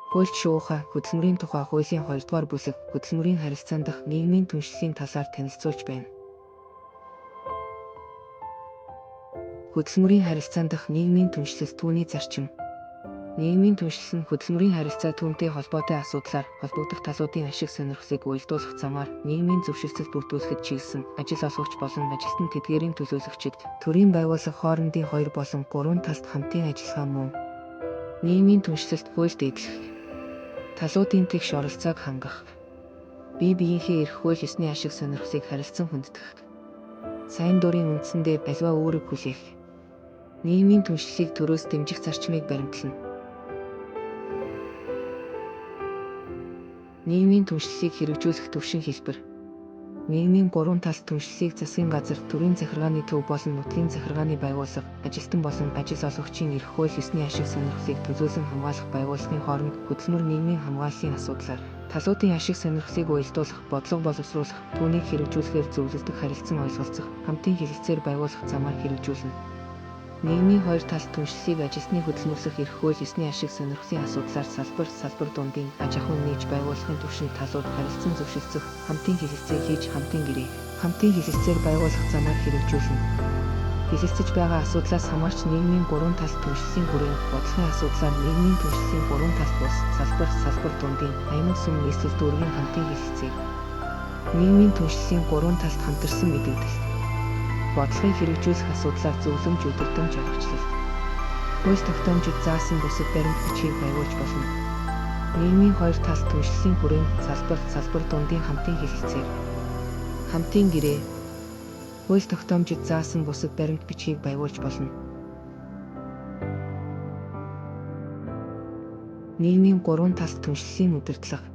Хуульч шууха хөдөлмөрийн тухай хуулийн 2-р бүлэг хөдөлмөрийн харилцаан дахь нийгмийн түншлэлийн талаар танилцуулж байна. Хөдөлмөрийн харилцаан дахь нийгмийн түншлэл түүний зарчим. Нийгмийн түншлэл нь хөдөлмөрийн харилцаа түүнтэй холбоотой асуудлаар холбогдох талуудын ашиг сонирхлыг уялдуулах замаар нийгмийн зөвшөлтөд бүрдүүлэхэд чиглэсэн ажил олгогч болон ажилтан тэдгээрийн төлөөлөгчид төрийн байгууллага хоорондын 2 болон 3 талд хамтын ажиллагаа мөн. Нийгмийн түншлэлт хуульд эдлэх. Талуудын тэгш оролцоог хангах. Бие биенээ эрх хууль ёсны ашиг сонирхлыг харилцан хүндэтгэх. Сайн дурын үндсэндээ аливаа үүрэг хүлээх. Нийгмийн түншлэлийг төрөөс дэмжих зарчмыг баримтлана. Нийгмийн түншлэлийг хэрэгжүүлэх төвшин хэлбэр. Нийгмийн 3 талт түншлэлийг засгийн газар, төрийн захиргааны төв болон нутгийн захиргааны байгууллага, ажилтан болон ажил олгогчийн эрх хууль ёсны ашиг сонирхлыг төлөөлөн хамгаалах байгууллагын хооронд хөдөлмөр нийгмийн хамгааллын асуудлаар талуудын ашиг сонирхлыг уялдуулах, бодлого боловсруулах, түүнийг хэрэгжүүлэхээр зөвлөлдөх, харилцан ойлголцох, хамтын хэлэлцээр байгуулах замаар хэрэгжүүлнэ. Нийгмийн 2 талт түншлэлийг ажилтны хөдөлмөрлөх эрх хууль ёсны ашиг сонирхлын асуудлаар салбар дундын аж ахуйн нийж байгуулахын түвшинд талууд харилцан зөвшөлдсөх, хамтын хэлэлцээ хийж хамтын гэрээ, хамтын хэлэлцээр байгуулах замаар хэрэгжүүлнэ. Хэлэлцэж байгаа асуудлаас хамаарч нийгмийн 3 талт түншлэлийн хүрээнд бодлогын асуудлаар нийгмийн түншлэлийн 3 талт бус салбар дундын аймаг сүм нийслэл дүүргийн хамтын хэлэлцээ. Нийгмийн түншлэлийн 3 талт хамтарсан мэдэгдэл. Бодлогыг хэрэгжүүлэх асуудлаар зөвлөмж өдөртөмж аргачлал. Хууль тогтоомжид заасан бусад баримт бичгийг байгуулж болно. Нийгмийн 2 талт түншлэлийн хүрээнд салбар дундын хамтын хэлэлцээр. Хамтын гэрээ. Хууль тогтоомжид заасан бусад баримт бичгийг байгуулж болно. Нийгмийн 3 талт түншлэлийн удирдлага.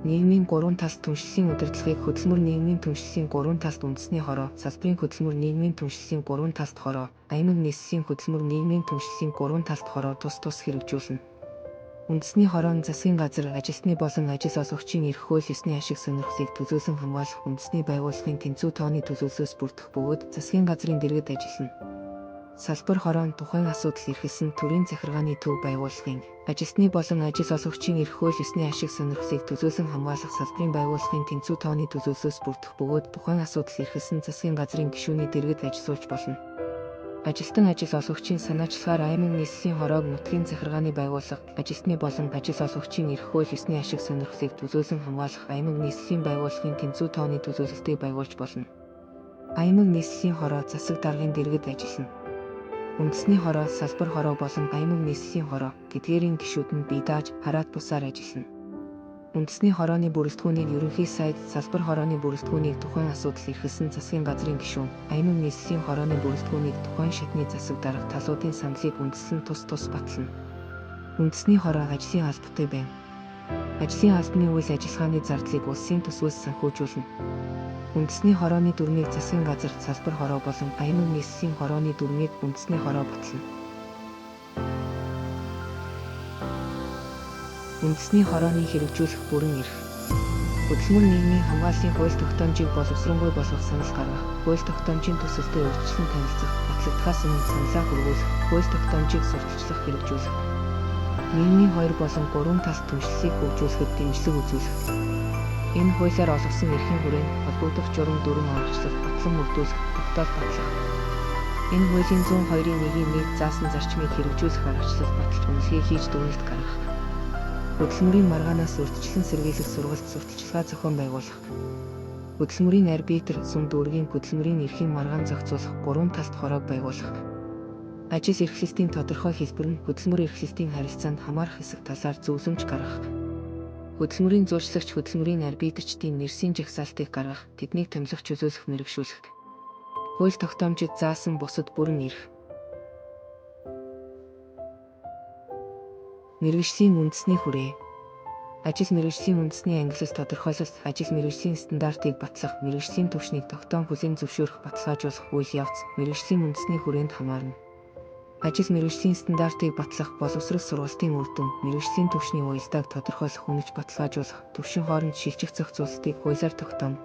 Нийгмийн 3 талт түншлэлийн удирдлагыг хөдөлмөр нийгмийн түншлэлийн 3 талт үндэсний хороо, салбарын хөдөлмөр нийгмийн түншлэлийн 3 талт хороо, аймаг нийслэлийн хөдөлмөр нийгмийн түншлэлийн 3 талт хороо тус хэрэгжүүлнэ. Үндэсний хороо нь засгийн газар, ажилтны болон ажил олгогчийн эрх хууль ёсны ашиг сонирхлыг төлөөлөн хамгаалах үндэсний байгууллагын тэнцүү тооны төлөөллөөс бүрдэх бөгөөд засгийн газрын дэргэд ажиллана. Салбар хороо нь тухайн асуудал эрхэлсэн төрийн захиргааны төв байгууллагын, ажилтны болон ажил олгогчийн эрх хууль ёсны ашиг сонирхлыг төлөөлөн хамгаалах салбарын байгууллагын тэнцүү тооны төлөөллөөс бүрдэх бөгөөд тухайн асуудал эрхэлсэн засгийн газрын гишүүний дэргэд ажиллуулж болно. Ажилтан ажил олгогчийн санаачлагаар аймаг нийслэлийн хороог нутгийн захиргааны байгууллага, ажилтны болон ажил олгогчийн эрх хууль ёсны ашиг сонирхлыг төлөөлөн хамгаалах аймаг нийслэлийн байгууллагын тэнцүү тооны төлөөлөлтийг байгуулж болно. Аймаг нийслэлийн хороо засаг даргын дэргэд ажиллана. Үндэсний хороо, салбар хороо болон аймаг нийслэлийн хороо гэдгээрийн гишүүд нь бие дааж, хараат бусаар ажиллана. Үндэсний хорооны бүрэлдэхүүнийг ерөнхий сайд, салбар хорооны бүрэлдэхүүнийг тухайн асуудал эрхэлсэн засгийн газрын гишүүн, аймаг нийслэлийн хорооны бүрэлдэхүүнийг тухайн шатны засаг дарга талуудын саналыг үндэслэн тус батлана. Үндэсний хороо ажлын албатай байна. Ажлын албаны үйл ажиллагааны зардлыг улсын төсвөөс санхүүжүүлнэ. Үндэсний хорооны дүрмийг засгийн газар, салбар хороо болон аймаг нийслэлийн хорооны дүрмийг үндэсний хороо батлана. Үндэсний хорооны хэрэгжүүлэх бүрэн эрх. Хөдөлмөр нийгмийн хамгааллын хууль тогтоомжийг боловсроомжтой болгох санал гаргах, хууль тогтоомжийн төсөлтэй урьдчилан танилцах, батлагдахаас өмнө саналаа хүргүүлэх, хууль тогтоомжийг сурталчлах, хэрэгжүүлэх. Нийгмийн 2 болон 3 талт түншлэлийг хөгжүүлэхэд дэмжлэг үзүүлэх. Энэ хуулиар олгосон эрхийн хүрээнд холбогдох журам дүрм аварчлах, батлан мөрдүүлэх, тогтоол батлах. Энэ хуулийн 102-ийн 1-ийг заасан зарчмыг хэрэгжүүлэх аргачлал баталж үнэлгээ хийж дүгнэлт гаргах. Хөдөлмөрийн маргаанаас урьдчилан сэргийлэх сургалт сурталчилгаа зохион байгуулах. Хөдөлмөрийн арбитр, сүм дүүргийн хөдөлмөрийн эрхийн маргаан зохицуулах 3 талт хороог байгуулах. Ажил эрхлэлтийн тодорхой хэлбэр нь хөдөлмөр эрхлэлтийн харилцаанд хамаарах хэсэг талаар зөвлөмж гаргах. Хөдөлмөрийн зуурчлагч хөдөлмөрийн арбитрчдын нэрсийн жагсаалтыг гаргах, тэднийг томилох чөлөөлөх мэргэшүүлэх. Хууль тогтоомжид заасан бусад бүрэн эрх. Мэргэжлийн үндэсний хүрээ. Ажил мэргэжлийн үндэсний ангилал тодорхойлолт, ажил мэргэжлийн стандартыг батлах, мэргэжлийн түвшнийг тогтоон хүлээн зөвшөөрөх, баталгаажуулах үйл явц мэргэжлийн үндэсний хүрээнд хамаарна. Ажил мэргэжлийн стандартыг батлах, боловсрол сургалтын үр дүн, мэргэжлийн түвшний уялдааг тодорхойлох, үнэлж баталгаажуулах, түвшин хооронд шилжих зохицуулалтыг хуулиар тогтооно.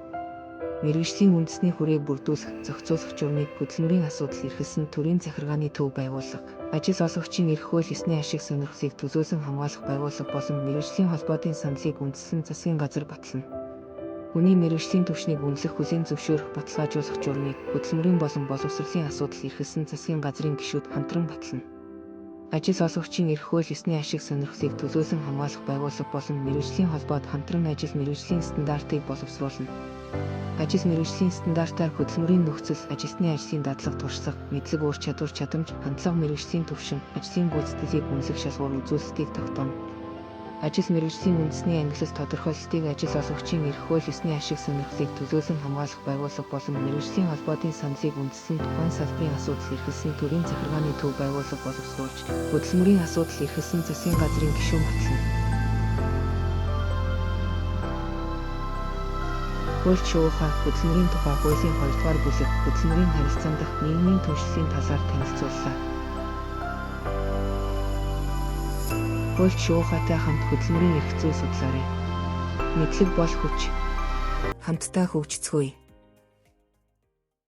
Мэргэжлийн үндэсний хүрээг бүрдүүлэх, зохицуулах журмыг хөдөлмөрийн асуудал эрхэлсэн төрийн захиргааны төв байгууллага, ажил олгогчийн эрх хууль ёсны ашиг сонирхлыг төлөөлсөн хамгаалах байгууллага болон мэргэжлийн холбоотын саналыг үндэслэн засгийн газар батлана. Хүний мэргэжлийн түвшнийг үнэлэх, хүлээн зөвшөөрөх, баталгаажуулах журмыг хөдөлмөрийн болон боловсролын асуудал эрхэлсэн засгийн газрын гишүүд хамтран батлана. Ажил олгогчийн эрх хууль ёсны ашиг сонирхлыг төлөөлсөн хамгаалах байгууллага болон мэргэжлийн холбоод хамтран ажил мэргэжлийн стандартыг боловсруулна. Ажил мэргэжлийн стандартаар хөдөлмөрийн нөхцөл, ажилтны ажлын дадлага, туршлага, мэдлэг, ур чадвар, чадамж, хандлага, мэргэжлийн түвшин, ажлын гүйцэтгэлийг үнэлэх шалгуур үзүүлэлтийг тогтооно. Ажил мэргэжлийн үндэсний ангилал тодорхойлолтыг ажил олгогчийн эрх хууль ёсны ашиг сонирхлыг төлөөлсөн хамгаалах байгууллага болон мэргэжлийн холбоотын саналыг үндэслэн тухайн салбарын асуудал эрхэлсэн төрийн захиргааны төв байгууллага боловсруулж, хөдөлмөрийн асуудал эрхэлсэн засгийн газрын гишүүн батлана. Хууль шуурхай хөдөлмөрийн тухай хуулийн 2 дугаар бүлэг хөдөлмөрийн харилцаан дахь нийгмийн түншлэлийн талаар танилцууллаа. Хууль шуурхайтай хамт хөдөлмөрийн эрх зүй судлаарай. Мэдлэг бол хүч. Хамтдаа хөгжицгөөе.